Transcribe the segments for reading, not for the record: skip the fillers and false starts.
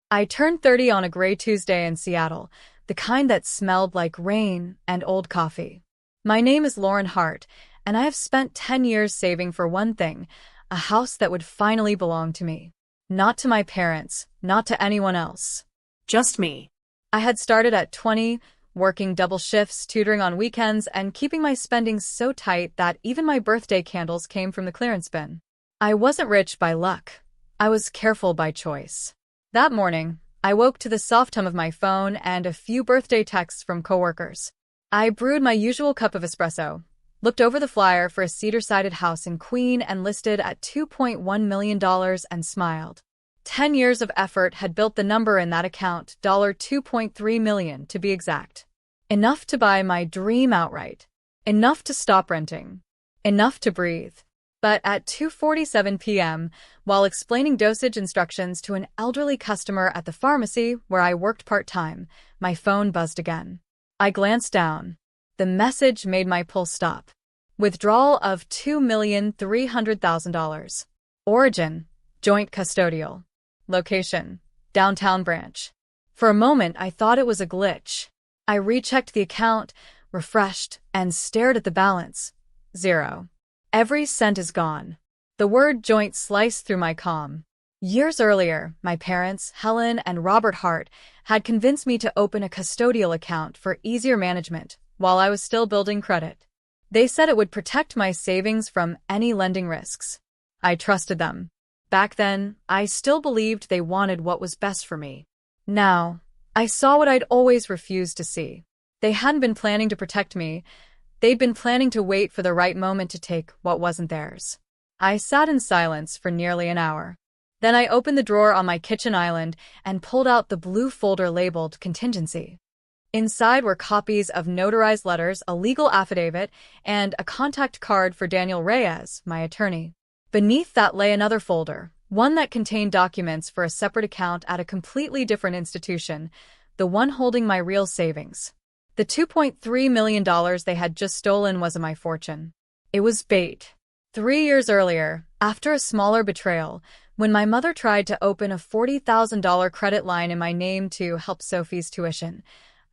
I turned 30 on a gray Tuesday in Seattle, the kind that smelled like rain and old coffee. My name is Lauren Hart, and I have spent 10 years saving for one thing, a house that would finally belong to me. Not to my parents, not to anyone else. Just me. I had started at 20, working double shifts, tutoring on weekends, and keeping my spending so tight that even my birthday candles came from the clearance bin. I wasn't rich by luck. I was careful by choice. That morning, I woke to the soft hum of my phone and a few birthday texts from coworkers. I brewed my usual cup of espresso, looked over the flyer for a cedar-sided house in Queen and listed at $2.1 million and smiled. 10 years of effort had built the number in that account, $2.3 million to be exact. Enough to buy my dream outright. Enough to stop renting. Enough to breathe. But at 2:47 p.m., while explaining dosage instructions to an elderly customer at the pharmacy where I worked part-time, my phone buzzed again. I glanced down. The message made my pulse stop. Withdrawal of $2,300,000. Origin: joint custodial. Location: downtown branch. For a moment, I thought it was a glitch. I rechecked the account, refreshed, and stared at the balance. Zero. Every cent is gone. The word joint sliced through my calm. Years earlier, my parents, Helen and Robert Hart, had convinced me to open a custodial account for easier management while I was still building credit. They said it would protect my savings from any lending risks. I trusted them. Back then, I still believed they wanted what was best for me. Now, I saw what I'd always refused to see. They hadn't been planning to protect me. They'd been planning to wait for the right moment to take what wasn't theirs. I sat in silence for nearly an hour. Then I opened the drawer on my kitchen island and pulled out the blue folder labeled Contingency. Inside were copies of notarized letters, a legal affidavit, and a contact card for Daniel Reyes, my attorney. Beneath that lay another folder, one that contained documents for a separate account at a completely different institution, the one holding my real savings. The $2.3 million they had just stolen wasn't my fortune. It was bait. 3 years earlier, after a smaller betrayal, when my mother tried to open a $40,000 credit line in my name to help Sophie's tuition,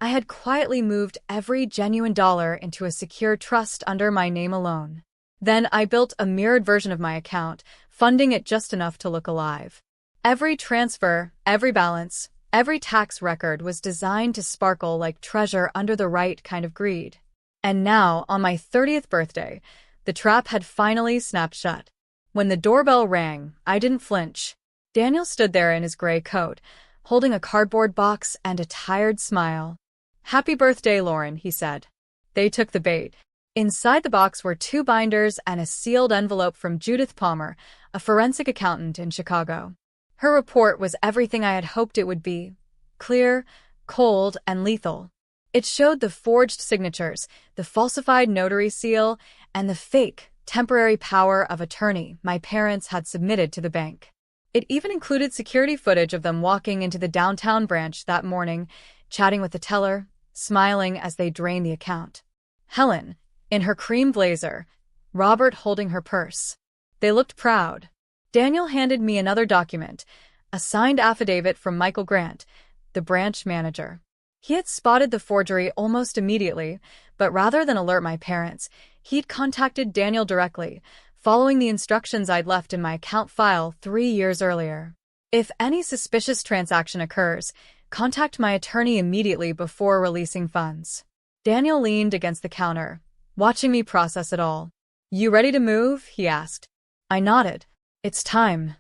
I had quietly moved every genuine dollar into a secure trust under my name alone. Then I built a mirrored version of my account, funding it just enough to look alive. Every transfer, every balance, every tax record was designed to sparkle like treasure under the right kind of greed. And now, on my 30th birthday, the trap had finally snapped shut. When the doorbell rang, I didn't flinch. Daniel stood there in his gray coat, holding a cardboard box and a tired smile. "Happy birthday, Lauren," he said. They took the bait. Inside the box were 2 binders and a sealed envelope from Judith Palmer, a forensic accountant in Chicago. Her report was everything I had hoped it would be: clear, cold, and lethal. It showed the forged signatures, the falsified notary seal, and the fake, temporary power of attorney my parents had submitted to the bank. It even included security footage of them walking into the downtown branch that morning, chatting with the teller, smiling as they drained the account. Helen, in her cream blazer, Robert holding her purse. They looked proud. Daniel handed me another document, a signed affidavit from Michael Grant, the branch manager. He had spotted the forgery almost immediately, but rather than alert my parents, he'd contacted Daniel directly, following the instructions I'd left in my account file 3 years earlier. "If any suspicious transaction occurs, contact my attorney immediately before releasing funds." Daniel leaned against the counter, watching me process it all. "You ready to move?" he asked. I nodded. "It's time."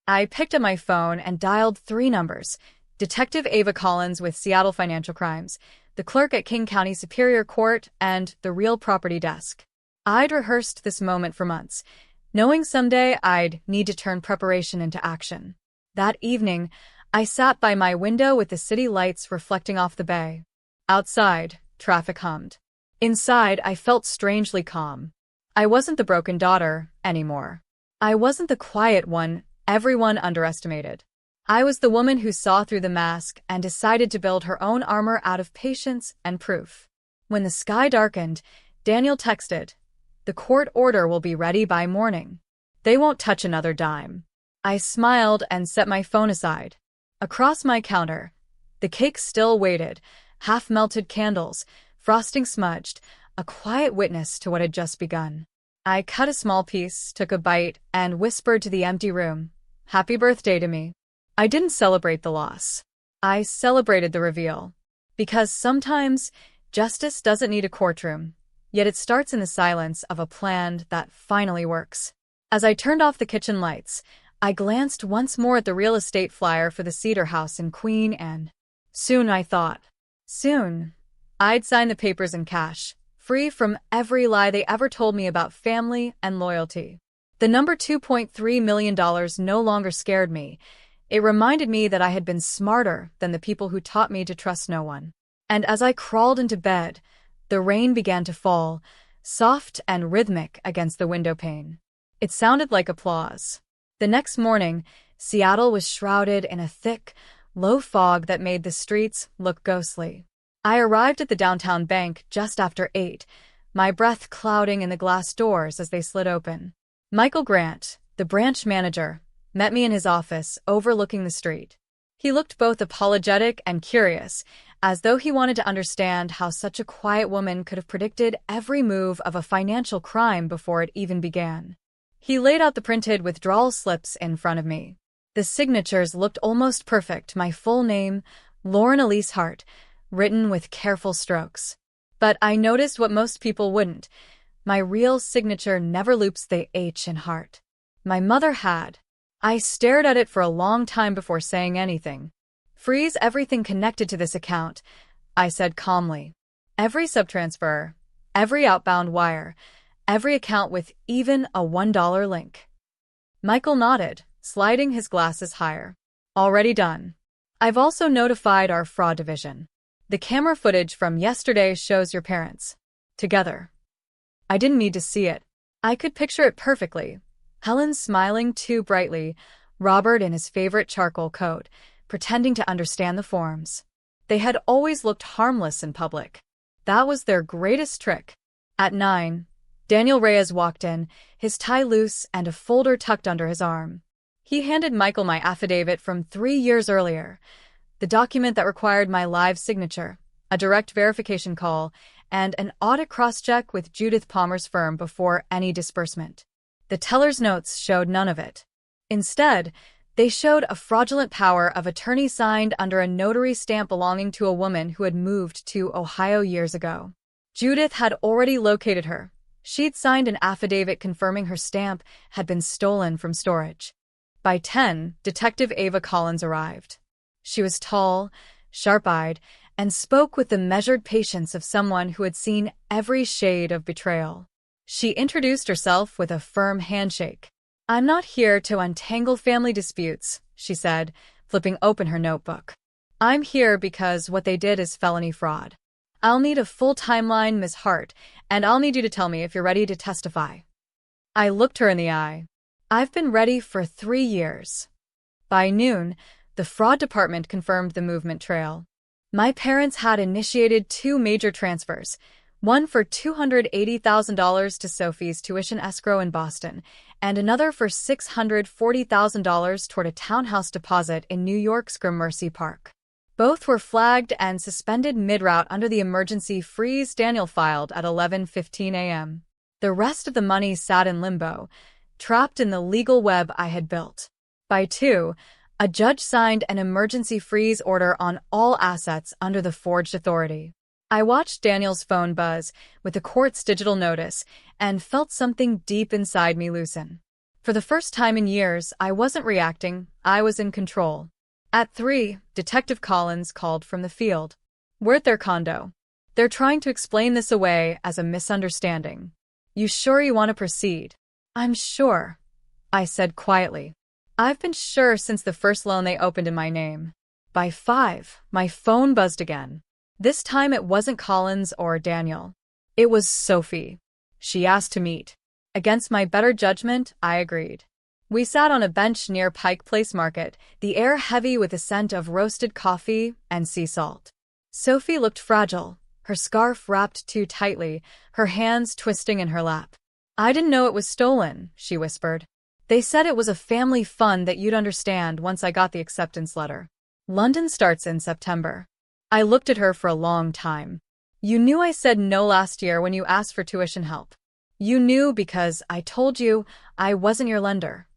I picked up my phone and dialed 3 numbers: Detective Ava Collins with Seattle Financial Crimes, the clerk at King County Superior Court, and the Real Property Desk. I'd rehearsed this moment for months, knowing someday I'd need to turn preparation into action. That evening, I sat by my window with the city lights reflecting off the bay. Outside, traffic hummed. Inside, I felt strangely calm. I wasn't the broken daughter anymore. I wasn't the quiet one everyone underestimated. I was the woman who saw through the mask and decided to build her own armor out of patience and proof. When the sky darkened, Daniel texted, "The court order will be ready by morning. They won't touch another dime." I smiled and set my phone aside. Across my counter, the cake still waited, half-melted candles, frosting smudged, a quiet witness to what had just begun. I cut a small piece, took a bite, and whispered to the empty room, "Happy birthday to me." I didn't celebrate the loss. I celebrated the reveal. Because sometimes, justice doesn't need a courtroom, yet it starts in the silence of a plan that finally works. As I turned off the kitchen lights, I glanced once more at the real estate flyer for the Cedar House in Queen Anne. Soon, I thought. Soon, I'd sign the papers in cash, free from every lie they ever told me about family and loyalty. The number $2.3 million no longer scared me. It reminded me that I had been smarter than the people who taught me to trust no one. And as I crawled into bed, the rain began to fall, soft and rhythmic against the window pane. It sounded like applause. The next morning, Seattle was shrouded in a thick, low fog that made the streets look ghostly. I arrived at the downtown bank just after 8, my breath clouding in the glass doors as they slid open. Michael Grant, the branch manager, met me in his office overlooking the street. He looked both apologetic and curious, as though he wanted to understand how such a quiet woman could have predicted every move of a financial crime before it even began. He laid out the printed withdrawal slips in front of me. The signatures looked almost perfect, my full name, Lauren Elise Hart, written with careful strokes. But I noticed what most people wouldn't. My real signature never loops the H in Hart. My mother had. I stared at it for a long time before saying anything. "Freeze everything connected to this account," I said calmly. "Every subtransfer, every outbound wire, every account with even a $1 link." Michael nodded, sliding his glasses higher. "Already done. I've also notified our fraud division. The camera footage from yesterday shows your parents together." I didn't need to see it. I could picture it perfectly. Helen smiling too brightly, Robert in his favorite charcoal coat, pretending to understand the forms. They had always looked harmless in public. That was their greatest trick. At 9, Daniel Reyes walked in, his tie loose and a folder tucked under his arm. He handed Michael my affidavit from 3 years earlier, the document that required my live signature, a direct verification call, and an audit cross-check with Judith Palmer's firm before any disbursement. The teller's notes showed none of it. Instead, they showed a fraudulent power of attorney signed under a notary stamp belonging to a woman who had moved to Ohio years ago. Judith had already located her. She'd signed an affidavit confirming her stamp had been stolen from storage. By 10, Detective Ava Collins arrived. She was tall, sharp-eyed, and spoke with the measured patience of someone who had seen every shade of betrayal. She introduced herself with a firm handshake. "I'm not here to untangle family disputes," she said, flipping open her notebook. "I'm here because what they did is felony fraud. I'll need a full timeline, Ms. Hart, and I'll need you to tell me if you're ready to testify." I looked her in the eye. "I've been ready for 3 years." By noon, the fraud department confirmed the movement trail. My parents had initiated 2 major transfers, one for $280,000 to Sophie's tuition escrow in Boston, and another for $640,000 toward a townhouse deposit in New York's Gramercy Park. Both were flagged and suspended mid-route under the emergency freeze Daniel filed at 11:15 a.m. The rest of the money sat in limbo, trapped in the legal web I had built. By 2, a judge signed an emergency freeze order on all assets under the forged authority. I watched Daniel's phone buzz with the court's digital notice and felt something deep inside me loosen. For the first time in years, I wasn't reacting, I was in control. At 3, Detective Collins called from the field. "We're at their condo. They're trying to explain this away as a misunderstanding. You sure you want to proceed?" "I'm sure," I said quietly. "I've been sure since the first loan they opened in my name." By 5, my phone buzzed again. This time it wasn't Collins or Daniel. It was Sophie. She asked to meet. Against my better judgment, I agreed. We sat on a bench near Pike Place Market, the air heavy with the scent of roasted coffee and sea salt. Sophie looked fragile, her scarf wrapped too tightly, her hands twisting in her lap. "I didn't know it was stolen," she whispered. "They said it was a family fund that you'd understand once I got the acceptance letter." London starts in September. I looked at her for a long time. You knew I said no last year when you asked for tuition help. You knew because I told you I wasn't your lender.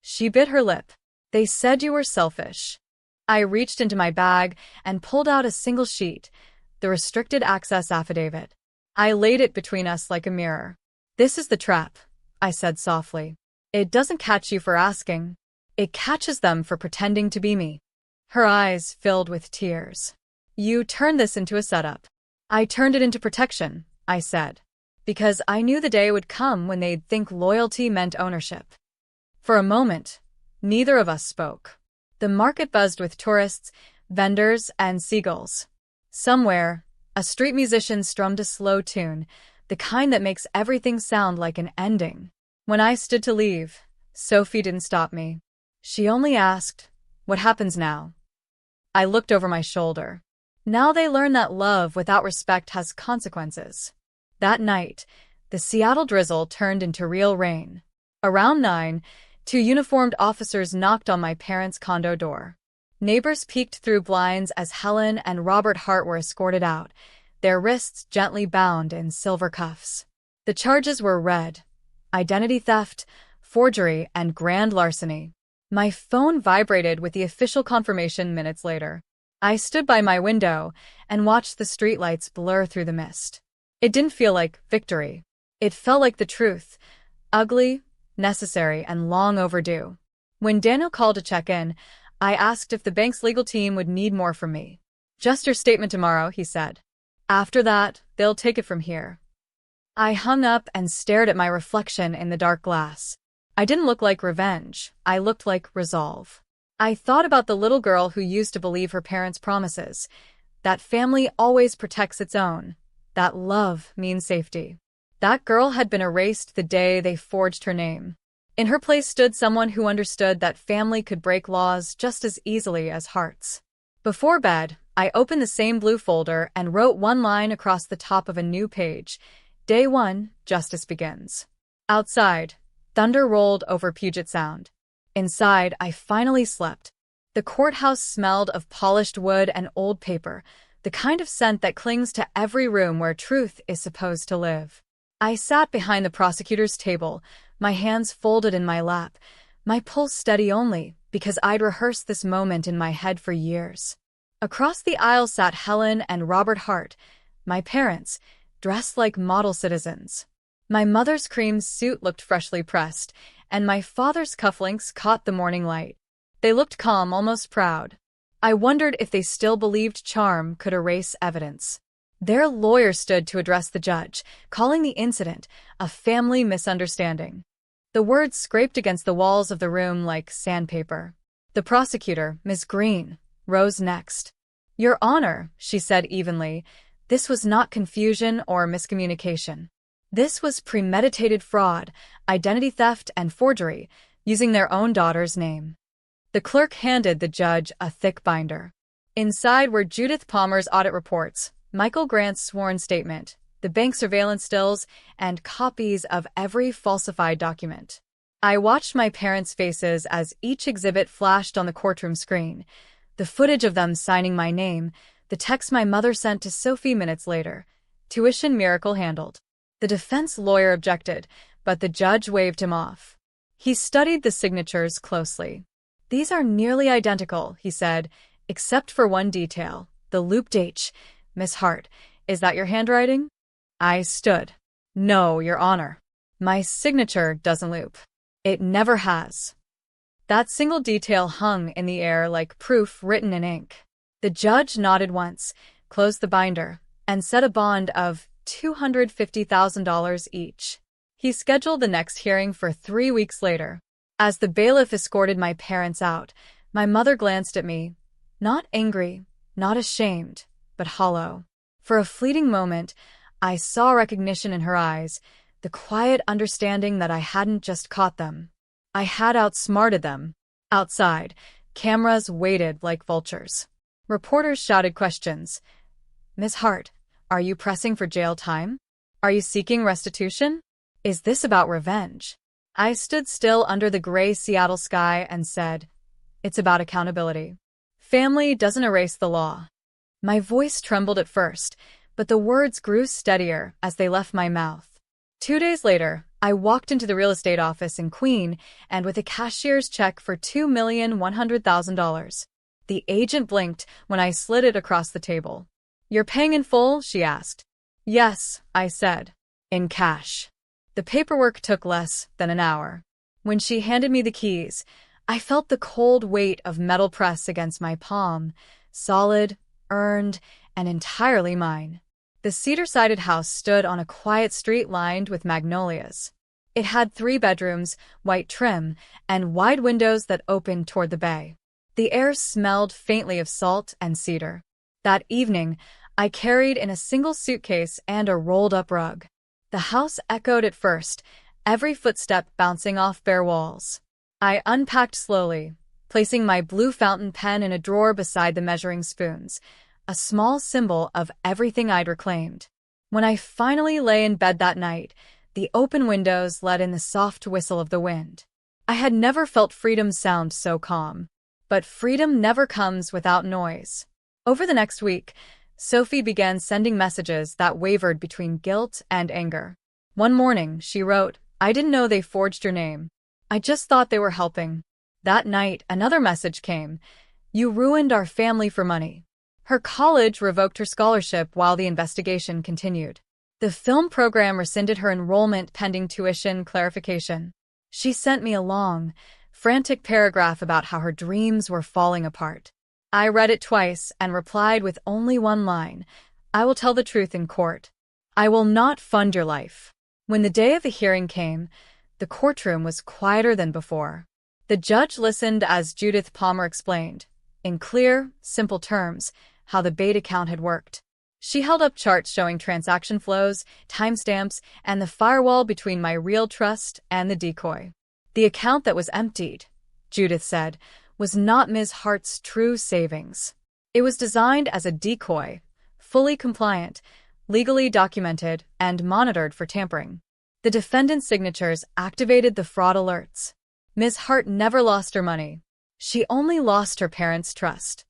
She bit her lip. They said you were selfish. I reached into my bag and pulled out a single sheet, the restricted access affidavit. I laid it between us like a mirror. This is the trap, I said softly. It doesn't catch you for asking. It catches them for pretending to be me. Her eyes filled with tears. You turned this into a setup. I turned it into protection, I said, because I knew the day would come when they'd think loyalty meant ownership. For a moment, neither of us spoke. The market buzzed with tourists, vendors, and seagulls. Somewhere, a street musician strummed a slow tune, the kind that makes everything sound like an ending. When I stood to leave, Sophie didn't stop me. She only asked, "What happens now?" I looked over my shoulder. Now they learn that love without respect has consequences. That night, the Seattle drizzle turned into real rain. Around 9, 2 uniformed officers knocked on my parents' condo door. Neighbors peeked through blinds as Helen and Robert Hart were escorted out, their wrists gently bound in silver cuffs. The charges were red: identity theft, forgery, and grand larceny. My phone vibrated with the official confirmation minutes later. I stood by my window and watched the streetlights blur through the mist. It didn't feel like victory. It felt like the truth, ugly, necessary, and long overdue. When Daniel called to check in, I asked if the bank's legal team would need more from me. "Just your statement tomorrow," he said. "After that, they'll take it from here." I hung up and stared at my reflection in the dark glass. I didn't look like revenge. I looked like resolve. I thought about the little girl who used to believe her parents' promises, that family always protects its own, that love means safety. That girl had been erased the day they forged her name. In her place stood someone who understood that family could break laws just as easily as hearts. Before bed, I opened the same blue folder and wrote one line across the top of a new page. Day 1, justice begins. Outside, thunder rolled over Puget Sound. Inside, I finally slept. The courthouse smelled of polished wood and old paper, the kind of scent that clings to every room where truth is supposed to live. I sat behind the prosecutor's table, my hands folded in my lap, my pulse steady only because I'd rehearsed this moment in my head for years. Across the aisle sat Helen and Robert Hart, my parents, dressed like model citizens. My mother's cream suit looked freshly pressed, and my father's cufflinks caught the morning light. They looked calm, almost proud. I wondered if they still believed charm could erase evidence. Their lawyer stood to address the judge, calling the incident a family misunderstanding. The words scraped against the walls of the room like sandpaper. The prosecutor, Ms. Green, rose next. "Your Honor," she said evenly, "this was not confusion or miscommunication. This was premeditated fraud, identity theft, and forgery, using their own daughter's name." The clerk handed the judge a thick binder. Inside were Judith Palmer's audit reports, Michael Grant's sworn statement, the bank surveillance stills, and copies of every falsified document. I watched my parents' faces as each exhibit flashed on the courtroom screen, the footage of them signing my name, the text my mother sent to Sophie minutes later. Tuition miracle handled. The defense lawyer objected, but the judge waved him off. He studied the signatures closely. "These are nearly identical," he said, "except for one detail, the looped H. Miss Hart, is that your handwriting?" I stood. "No, Your Honor. My signature doesn't loop. It never has." That single detail hung in the air like proof written in ink. The judge nodded once, closed the binder, and set a bond of $250,000 each. He scheduled the next hearing for 3 weeks later. As the bailiff escorted my parents out, my mother glanced at me, not angry, not ashamed, but hollow. For a fleeting moment, I saw recognition in her eyes, the quiet understanding that I hadn't just caught them. I had outsmarted them. Outside, cameras waited like vultures. Reporters shouted questions. "Miss Hart, are you pressing for jail time? Are you seeking restitution? Is this about revenge?" I stood still under the gray Seattle sky and said, "It's about accountability." Family doesn't erase the law. My voice trembled at first, but the words grew steadier as they left my mouth. 2 days later, I walked into the real estate office in Queen and with a cashier's check for $2,100,000. The agent blinked when I slid it across the table. "You're paying in full?" she asked. "Yes," I said. "In cash." The paperwork took less than an hour. When she handed me the keys, I felt the cold weight of metal press against my palm, solid, earned, and entirely mine. The cedar-sided house stood on a quiet street lined with magnolias. It had 3 bedrooms, white trim, and wide windows that opened toward the bay. The air smelled faintly of salt and cedar. That evening, I carried in a single suitcase and a rolled-up rug. The house echoed at first, every footstep bouncing off bare walls. I unpacked slowly, placing my blue fountain pen in a drawer beside the measuring spoons, a small symbol of everything I'd reclaimed. When I finally lay in bed that night, the open windows let in the soft whistle of the wind. I had never felt freedom sound so calm. But freedom never comes without noise. Over the next week, Sophie began sending messages that wavered between guilt and anger. One morning, she wrote, "I didn't know they forged your name. I just thought they were helping." That night, another message came, "You ruined our family for money." Her college revoked her scholarship while the investigation continued. The film program rescinded her enrollment pending tuition clarification. She sent me a long, frantic paragraph about how her dreams were falling apart. I read it twice and replied with only one line, "I will tell the truth in court. I will not fund your life." When the day of the hearing came, the courtroom was quieter than before. The judge listened as Judith Palmer explained, in clear, simple terms, how the Bait account had worked. She held up charts showing transaction flows, timestamps, and the firewall between my real trust and the decoy. The account that was emptied, Judith said, was not Ms. Hart's true savings. It was designed as a decoy, fully compliant, legally documented, and monitored for tampering. The defendant's signatures activated the fraud alerts. Ms. Hart never lost her money. She only lost her parents' trust.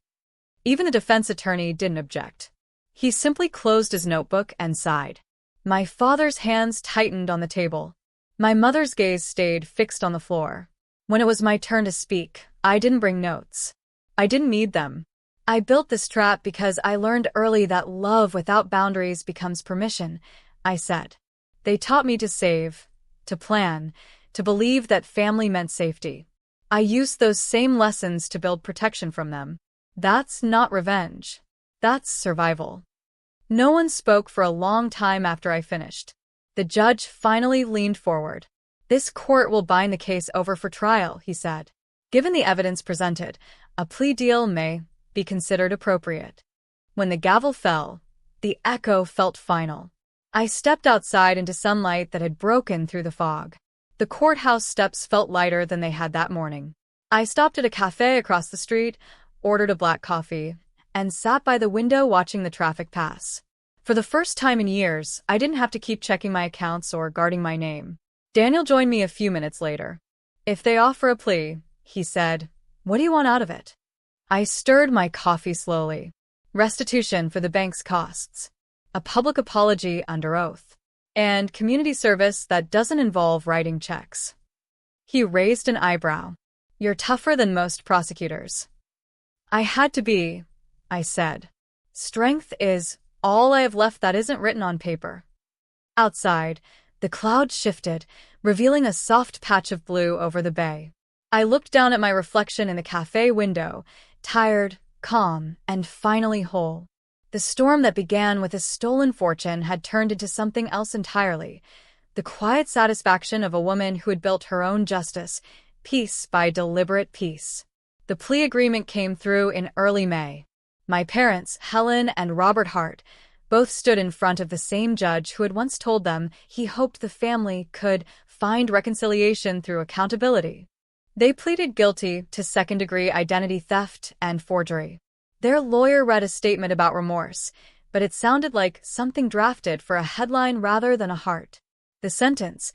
Even the defense attorney didn't object. He simply closed his notebook and sighed. My father's hands tightened on the table. My mother's gaze stayed fixed on the floor. When it was my turn to speak, I didn't bring notes. I didn't need them. I built this trap because I learned early that love without boundaries becomes permission, I said. They taught me to save, to plan, to believe that family meant safety. I used those same lessons to build protection from them. That's not revenge. That's survival. No one spoke for a long time after I finished. The judge finally leaned forward. "This court will bind the case over for trial," he said. "Given the evidence presented, a plea deal may be considered appropriate." When the gavel fell, the echo felt final. I stepped outside into sunlight that had broken through the fog. The courthouse steps felt lighter than they had that morning. I stopped at a cafe across the street, ordered a black coffee, and sat by the window watching the traffic pass. For the first time in years, I didn't have to keep checking my accounts or guarding my name. Daniel joined me a few minutes later. "If they offer a plea," he said, "what do you want out of it?" I stirred my coffee slowly. Restitution for the bank's costs. A public apology under oath. And community service that doesn't involve writing checks. He raised an eyebrow. "You're tougher than most prosecutors." "I had to be," I said. "Strength is all I have left that isn't written on paper." Outside, the clouds shifted, revealing a soft patch of blue over the bay. I looked down at my reflection in the cafe window, tired, calm, and finally whole. The storm that began with a stolen fortune had turned into something else entirely, the quiet satisfaction of a woman who had built her own justice, piece by deliberate piece. The plea agreement came through in early May. My parents, Helen and Robert Hart, both stood in front of the same judge who had once told them he hoped the family could find reconciliation through accountability. They pleaded guilty to second-degree identity theft and forgery. Their lawyer read a statement about remorse, but it sounded like something drafted for a headline rather than a heart. The sentence,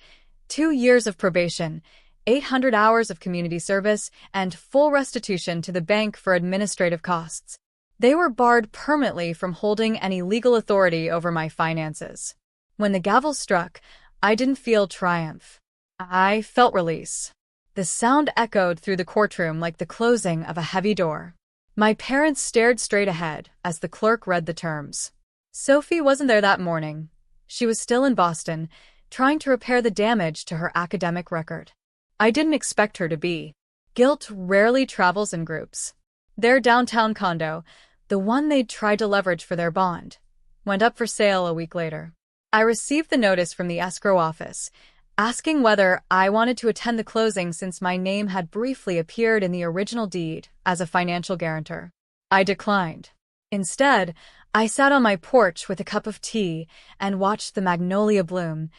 2 years of probation, 800 hours of community service, and full restitution to the bank for administrative costs. They were barred permanently from holding any legal authority over my finances. When the gavel struck, I didn't feel triumph. I felt release. The sound echoed through the courtroom like the closing of a heavy door. My parents stared straight ahead as the clerk read the terms. Sophie wasn't there that morning. She was still in Boston, trying to repair the damage to her academic record. I didn't expect her to be. Guilt rarely travels in groups. Their downtown condo, the one they'd tried to leverage for their bond, went up for sale a week later. I received the notice from the escrow office, asking whether I wanted to attend the closing since my name had briefly appeared in the original deed as a financial guarantor. I declined. Instead, I sat on my porch with a cup of tea and watched the magnolia bloom,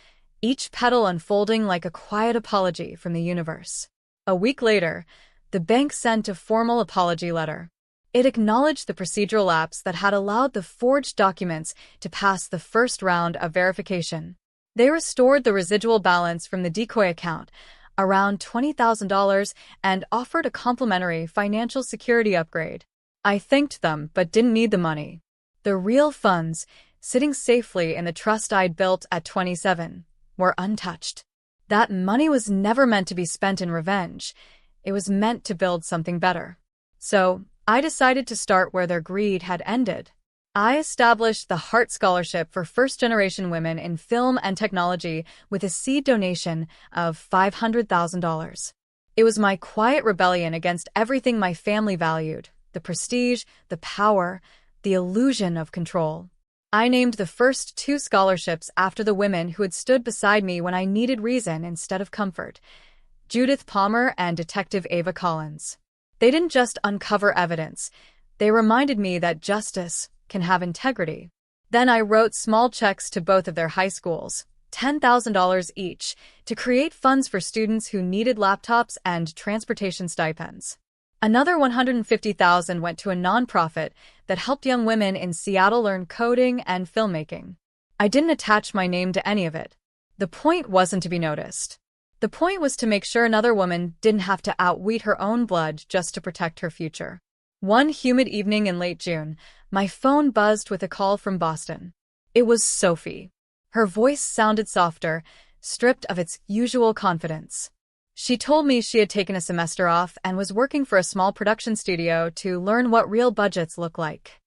each petal unfolding like a quiet apology from the universe. A week later, the bank sent a formal apology letter. It acknowledged the procedural lapse that had allowed the forged documents to pass the first round of verification. They restored the residual balance from the decoy account, around $20,000, and offered a complimentary financial security upgrade. I thanked them but didn't need the money. The real funds, sitting safely in the trust I'd built at 27, were untouched. That money was never meant to be spent in revenge. It was meant to build something better. So, I decided to start where their greed had ended. I established the Hart Scholarship for first-generation women in film and technology with a seed donation of $500,000. It was my quiet rebellion against everything my family valued: the prestige, the power, the illusion of control. I named the first 2 scholarships after the women who had stood beside me when I needed reason instead of comfort: Judith Palmer and Detective Ava Collins. They didn't just uncover evidence. They reminded me that justice can have integrity. Then I wrote small checks to both of their high schools, $10,000 each, to create funds for students who needed laptops and transportation stipends. Another $150,000 went to a nonprofit that helped young women in Seattle learn coding and filmmaking. I didn't attach my name to any of it. The point wasn't to be noticed. The point was to make sure another woman didn't have to outweed her own blood just to protect her future. One humid evening in late June, my phone buzzed with a call from Boston. It was Sophie. Her voice sounded softer, stripped of its usual confidence. She told me she had taken a semester off and was working for a small production studio to learn what real budgets look like.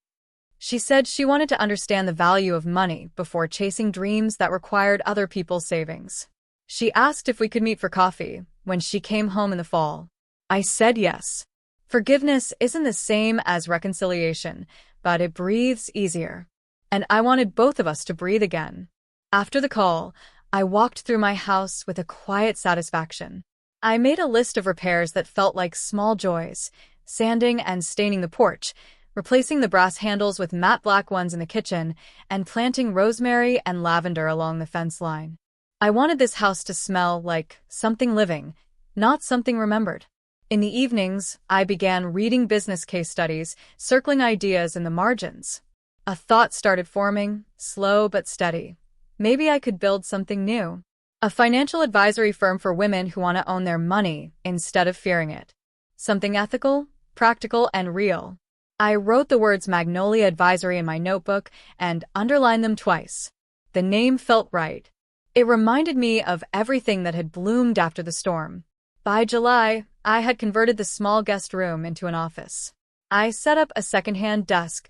She said she wanted to understand the value of money before chasing dreams that required other people's savings. She asked if we could meet for coffee when she came home in the fall. I said yes. Forgiveness isn't the same as reconciliation, but it breathes easier. And I wanted both of us to breathe again. After the call, I walked through my house with a quiet satisfaction. I made a list of repairs that felt like small joys: sanding and staining the porch, replacing the brass handles with matte black ones in the kitchen, and planting rosemary and lavender along the fence line. I wanted this house to smell like something living, not something remembered. In the evenings, I began reading business case studies, circling ideas in the margins. A thought started forming, slow but steady. Maybe I could build something new. A financial advisory firm for women who want to own their money instead of fearing it. Something ethical, practical, and real. I wrote the words Magnolia Advisory in my notebook and underlined them twice. The name felt right. It reminded me of everything that had bloomed after the storm. By July, I had converted the small guest room into an office. I set up a second-hand desk,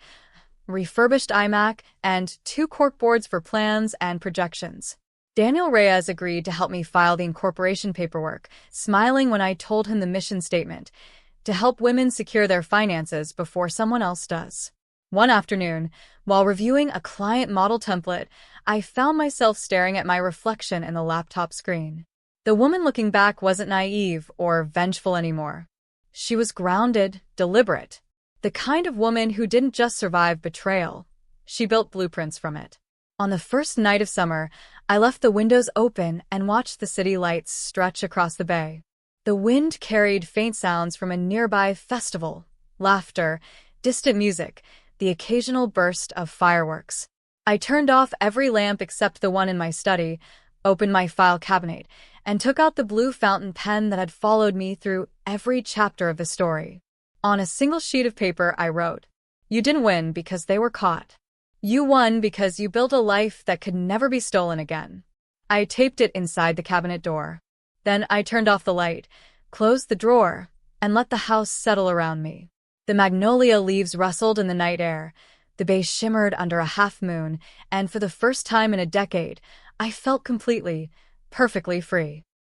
refurbished iMac, and 2 corkboards for plans and projections. Daniel Reyes agreed to help me file the incorporation paperwork, smiling when I told him the mission statement: to help women secure their finances before someone else does. One afternoon, while reviewing a client model template, I found myself staring at my reflection in the laptop screen. The woman looking back wasn't naive or vengeful anymore. She was grounded, deliberate. The kind of woman who didn't just survive betrayal. She built blueprints from it. On the first night of summer, I left the windows open and watched the city lights stretch across the bay. The wind carried faint sounds from a nearby festival: laughter, distant music, the occasional burst of fireworks. I turned off every lamp except the one in my study, opened my file cabinet, and took out the blue fountain pen that had followed me through every chapter of the story. On a single sheet of paper, I wrote, "You didn't win because they were caught. You won because you built a life that could never be stolen again." I taped it inside the cabinet door. Then I turned off the light, closed the drawer, and let the house settle around me. The magnolia leaves rustled in the night air, the bay shimmered under a half-moon, and for the first time in a decade, I felt completely, perfectly free.